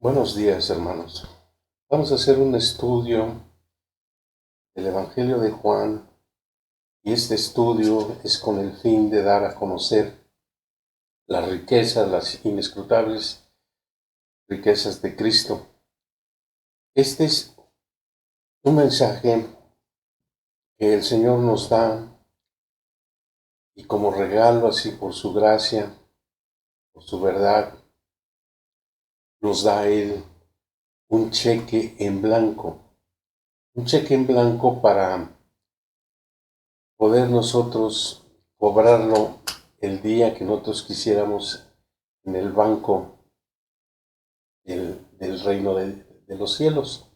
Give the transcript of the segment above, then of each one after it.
Buenos días, hermanos. Vamos a hacer un estudio del Evangelio de Juan y este estudio es con el fin de dar a conocer las riquezas, las inescrutables riquezas de Cristo. Este es un mensaje que el Señor nos da y como regalo, así por su gracia, por su verdad, nos da Él un cheque en blanco para poder nosotros cobrarlo el día que nosotros quisiéramos en el banco del reino de los cielos.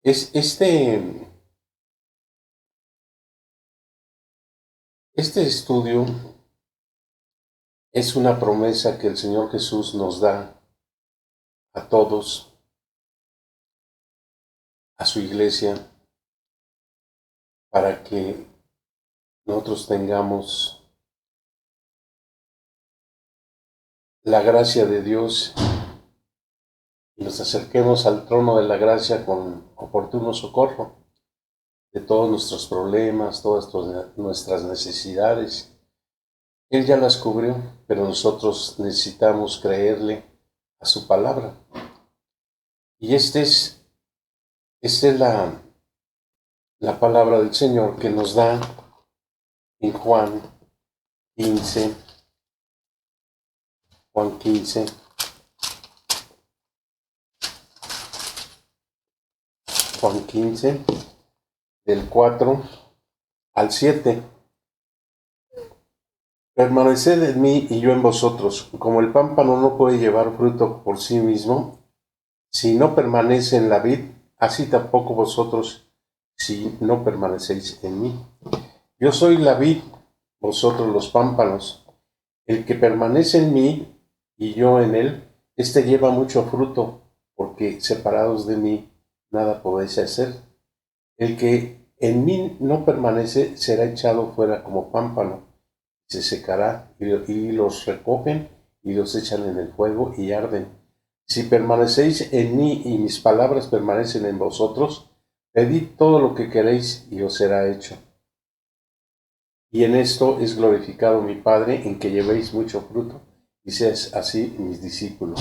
Es este estudio es una promesa que el Señor Jesús nos da a todos, a su iglesia, para que nosotros tengamos la gracia de Dios y nos acerquemos al trono de la gracia con oportuno socorro de todos nuestros problemas, todas nuestras necesidades. Él ya las cubrió, pero nosotros necesitamos creerle a su palabra. Y esta es la palabra del Señor que nos da en Juan 15, Juan 15, Juan 15, del 4 al 7. Permaneced en mí y yo en vosotros. Como el pámpano no puede llevar fruto por sí mismo, si no permanece en la vid, así tampoco vosotros si no permanecéis en mí. Yo soy la vid, vosotros los pámpanos. El que permanece en mí y yo en él, éste lleva mucho fruto, porque separados de mí nada podéis hacer. El que en mí no permanece será echado fuera como pámpano, se secará, y los recogen y los echan en el fuego y arden. Si permanecéis en mí y mis palabras permanecen en vosotros, pedid todo lo que queréis y os será hecho. Y en esto es glorificado mi Padre, en que llevéis mucho fruto y seáis así mis discípulos.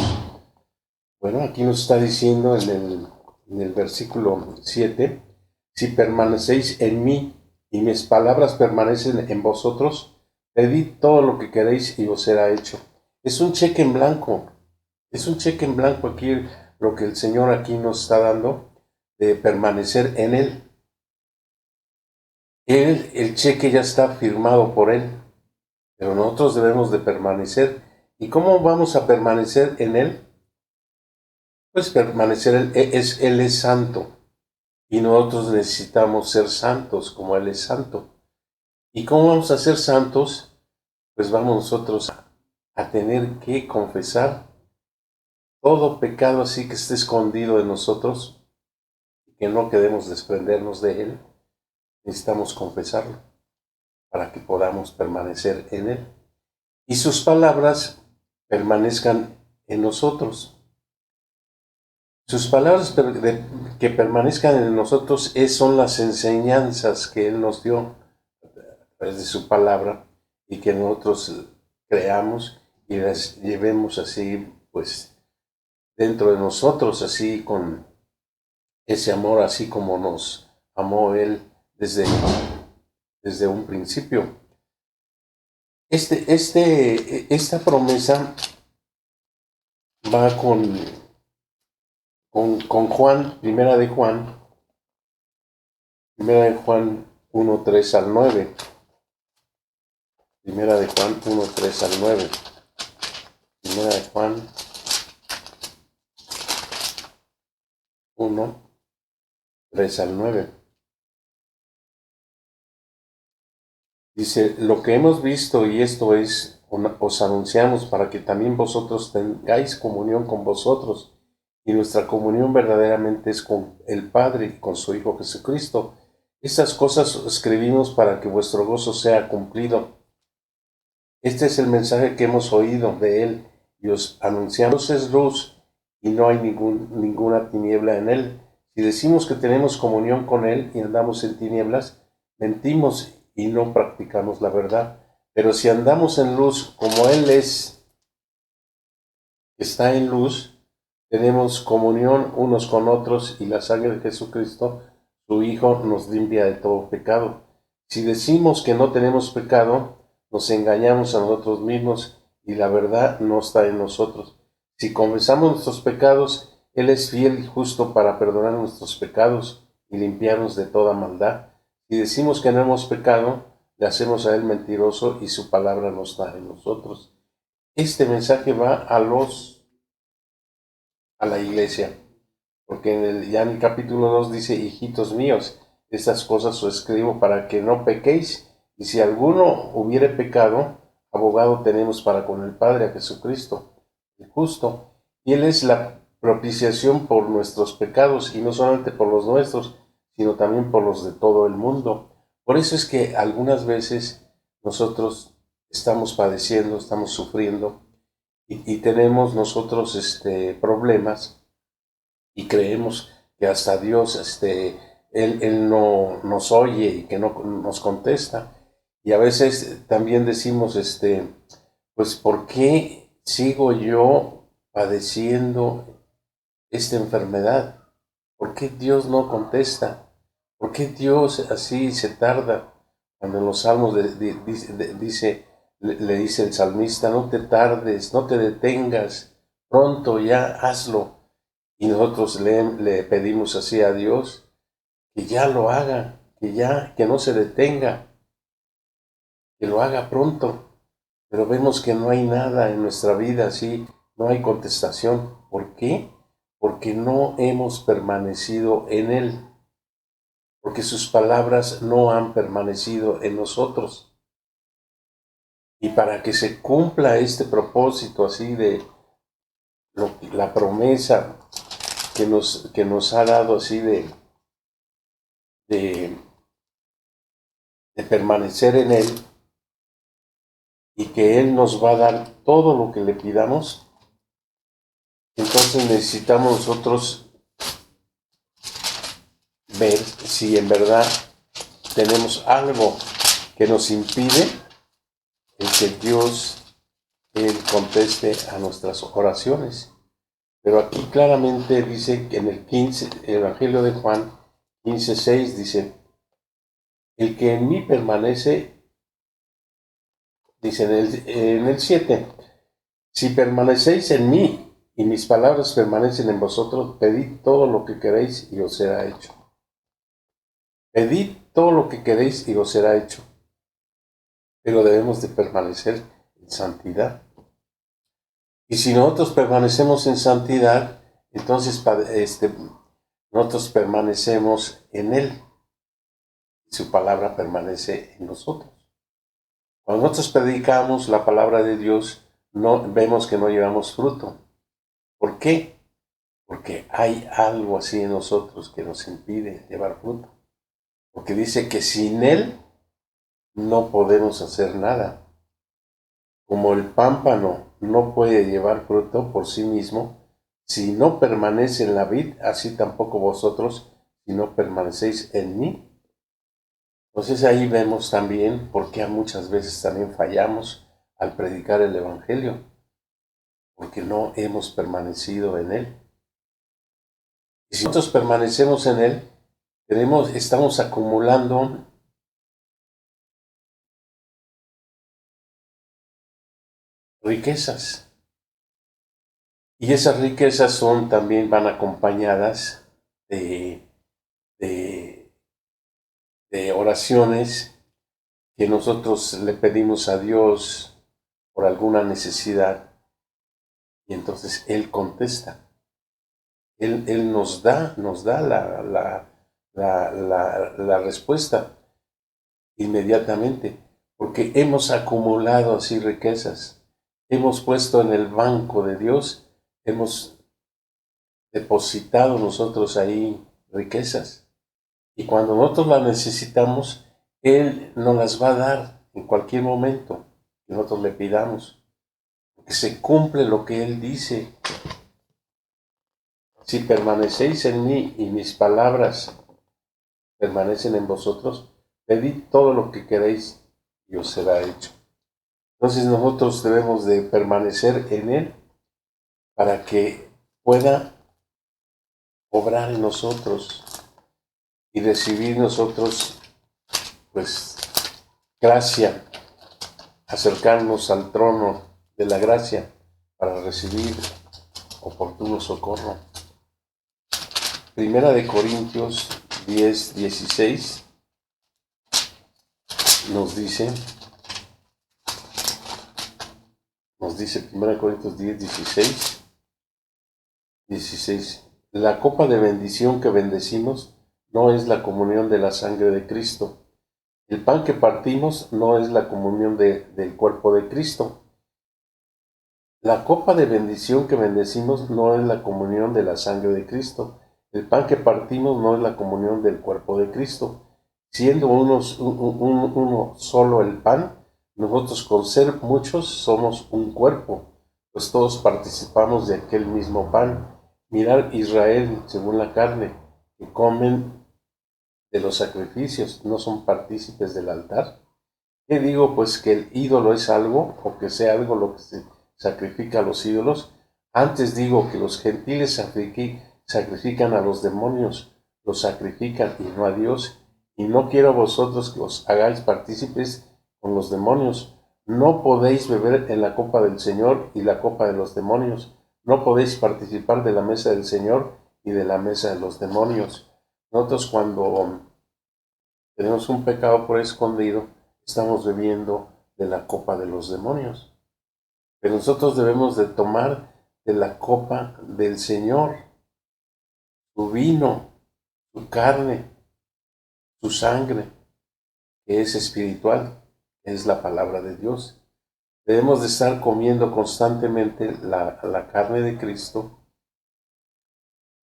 Bueno, aquí nos está diciendo en el versículo 7, si permanecéis en mí y mis palabras permanecen en vosotros, pedid todo lo que queréis y os será hecho. Es un cheque en blanco, es un cheque en blanco aquí lo que el Señor aquí nos está dando de permanecer en Él. El cheque ya está firmado por Él, pero nosotros debemos de permanecer. ¿Y cómo vamos a permanecer en Él? Pues permanecer, Él es santo y nosotros necesitamos ser santos como Él es santo. ¿Y cómo vamos a ser santos? Pues vamos nosotros a tener que confesar todo pecado así que esté escondido de nosotros y que no queremos desprendernos de Él. Necesitamos confesarlo para que podamos permanecer en Él y sus palabras permanezcan en nosotros. Sus palabras que permanezcan en nosotros son las enseñanzas que Él nos dio a través de su palabra y que nosotros creamos y las llevemos así, pues, dentro de nosotros, así con ese amor, así como nos amó Él desde un principio. Esta promesa va con Juan, primera de Juan 1, 3 al 9. Primera de Juan 1, 3 al 9. Primera de Juan 1, 3 al 9. Dice, lo que hemos visto y esto es, os anunciamos para que también vosotros tengáis comunión con vosotros. Y nuestra comunión verdaderamente es con el Padre y con su Hijo Jesucristo. Estas cosas escribimos para que vuestro gozo sea cumplido. Este es el mensaje que hemos oído de Él y os anunciamos. Es luz y no hay ninguna tiniebla en él. Si decimos que tenemos comunión con él y andamos en tinieblas, mentimos y no practicamos la verdad. Pero si andamos en luz como él está en luz, tenemos comunión unos con otros y la sangre de Jesucristo, su Hijo, nos limpia de todo pecado. Si decimos que no tenemos pecado, nos engañamos a nosotros mismos y la verdad no está en nosotros. Si confesamos nuestros pecados, Él es fiel y justo para perdonar nuestros pecados y limpiarnos de toda maldad. Si decimos que no hemos pecado, le hacemos a Él mentiroso y su palabra no está en nosotros. Este mensaje va a la iglesia, porque ya en el capítulo 2 dice: hijitos míos, estas cosas os escribo para que no pequéis, y si alguno hubiere pecado, abogado tenemos para con el Padre, a Jesucristo, el justo, y Él es la propiciación por nuestros pecados, y no solamente por los nuestros, sino también por los de todo el mundo. Por eso es que algunas veces nosotros estamos padeciendo, estamos sufriendo, y tenemos nosotros problemas, y creemos que hasta Dios, Él no nos oye y que no nos contesta. Y a veces también decimos, pues, ¿por qué sigo yo padeciendo esta enfermedad? ¿Por qué Dios no contesta? ¿Por qué Dios así se tarda? Cuando en los salmos le dice el salmista: no te tardes, no te detengas, pronto ya hazlo. Y nosotros le pedimos así a Dios que ya lo haga, que no se detenga, que lo haga pronto. Pero vemos que no hay nada en nuestra vida así, no hay contestación. ¿Por qué? Porque no hemos permanecido en Él, porque sus palabras no han permanecido en nosotros. Y para que se cumpla este propósito así de la promesa que nos ha dado así de permanecer en Él, y que Él nos va a dar todo lo que le pidamos, entonces necesitamos nosotros ver si en verdad tenemos algo que nos impide el que Dios Él conteste a nuestras oraciones. Pero aquí claramente dice que en el Evangelio de Juan 15:6 dice: el que en mí permanece, dice en el 7, si permanecéis en mí y mis palabras permanecen en vosotros, pedid todo lo que queréis y os será hecho. Pedid todo lo que queréis y os será hecho. Pero debemos de permanecer en santidad. Y si nosotros permanecemos en santidad, entonces nosotros permanecemos en Él. Y su palabra permanece en nosotros. Cuando nosotros predicamos la palabra de Dios, no vemos que no llevamos fruto. ¿Por qué? Porque hay algo así en nosotros que nos impide llevar fruto. Porque dice que sin Él no podemos hacer nada. Como el pámpano no puede llevar fruto por sí mismo, si no permanece en la vid, así tampoco vosotros, si no permanecéis en mí. Entonces ahí vemos también por qué muchas veces también fallamos al predicar el Evangelio, porque no hemos permanecido en Él. Y si nosotros permanecemos en Él, estamos acumulando riquezas. Y esas riquezas también van acompañadas de oraciones que nosotros le pedimos a Dios por alguna necesidad, y entonces Él contesta. Él nos da la respuesta inmediatamente, porque hemos acumulado así riquezas, hemos puesto en el banco de Dios, hemos depositado nosotros ahí riquezas, y cuando nosotros las necesitamos, Él nos las va a dar en cualquier momento que nosotros le pidamos, porque se cumple lo que Él dice. si permanecéis en mí y mis palabras permanecen en vosotros, pedid todo lo que queréis y os será hecho. Entonces nosotros debemos de permanecer en Él para que pueda obrar en nosotros y recibir nosotros, pues, gracia, acercarnos al trono de la gracia para recibir oportuno socorro. Primera de Corintios 10:16 nos dice Primera de Corintios 10:16, la copa de bendición que bendecimos no es la comunión de la sangre de Cristo. El pan que partimos no es la comunión del cuerpo de Cristo. La copa de bendición que bendecimos no es la comunión de la sangre de Cristo. El pan que partimos no es la comunión del cuerpo de Cristo. Siendo uno solo el pan, nosotros con ser muchos somos un cuerpo, pues todos participamos de aquel mismo pan. Mirad Israel, según la carne, que comen de los sacrificios, no son partícipes del altar. ¿Qué digo? Pues que el ídolo es algo, o que sea algo lo que se sacrifica a los ídolos. Antes digo que los gentiles sacrifican a los demonios, los sacrifican y no a Dios. Y no quiero a vosotros que os hagáis partícipes con los demonios. No podéis beber en la copa del Señor y la copa de los demonios. No podéis participar de la mesa del Señor y de la mesa de los demonios. Nosotros cuando tenemos un pecado por escondido, estamos bebiendo de la copa de los demonios. Pero nosotros debemos de tomar de la copa del Señor, su vino, su carne, su sangre, que es espiritual, es la palabra de Dios. Debemos de estar comiendo constantemente la carne de Cristo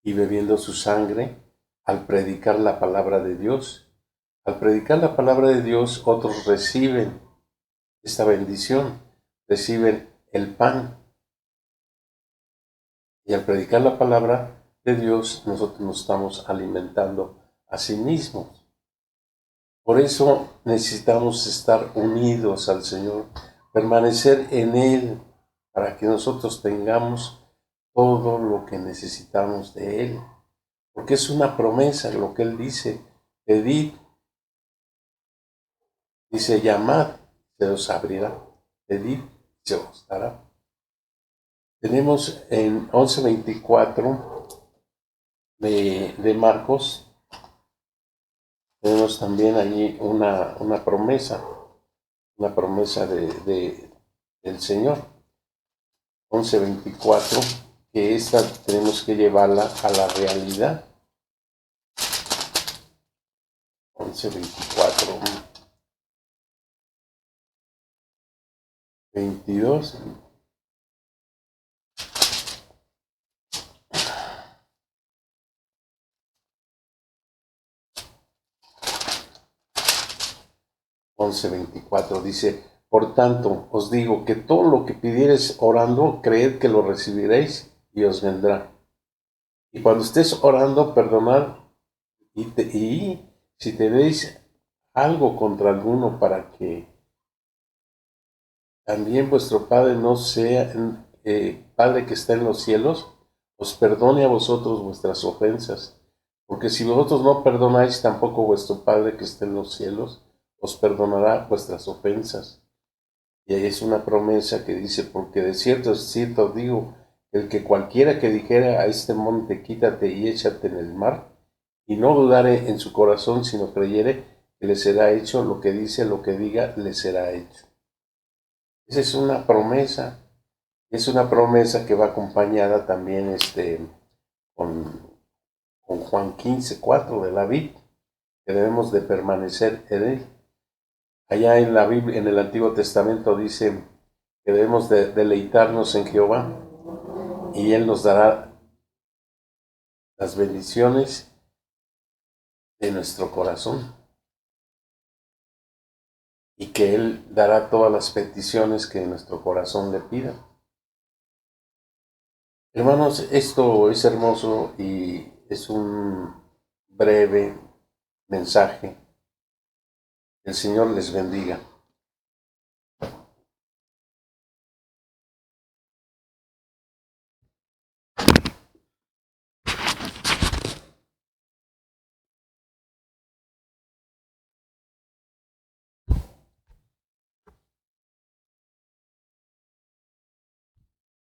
y bebiendo su sangre al predicar la palabra de Dios. Al predicar la palabra de Dios, otros reciben esta bendición, reciben el pan. Y al predicar la palabra de Dios, nosotros nos estamos alimentando a sí mismos. Por eso necesitamos estar unidos al Señor, permanecer en Él, para que nosotros tengamos todo lo que necesitamos de Él. Porque es una promesa lo que Él dice: pedid, dice, llamad, se os abrirá, pedid, se os dará. Tenemos en 11:24 de Marcos, tenemos también allí una promesa del Señor. 11:24, que esta tenemos que llevarla a la realidad. 11:24, 22. Dice: por tanto, os digo que todo lo que pidiereis orando, creed que lo recibiréis y os vendrá. Y cuando estés orando, perdonad, y si tenéis algo contra alguno, para que también vuestro Padre no sea Padre que está en los cielos, os perdone a vosotros vuestras ofensas. Porque si vosotros no perdonáis, tampoco vuestro Padre que está en los cielos os perdonará vuestras ofensas. Y ahí es una promesa que dice: porque de cierto digo, el que cualquiera que dijera a este monte, quítate y échate en el mar, y no dudare en su corazón, sino creyere que le será hecho lo que dice, lo que diga, le será hecho. Esa es una promesa. Es una promesa que va acompañada también con Juan 15:4 de la vid, que debemos de permanecer en él. Allá en la Biblia, en el Antiguo Testamento, dice que debemos de deleitarnos en Jehová y Él nos dará las bendiciones de nuestro corazón, y que Él dará todas las peticiones que nuestro corazón le pida. Hermanos, esto es hermoso y es un breve mensaje. El Señor les bendiga.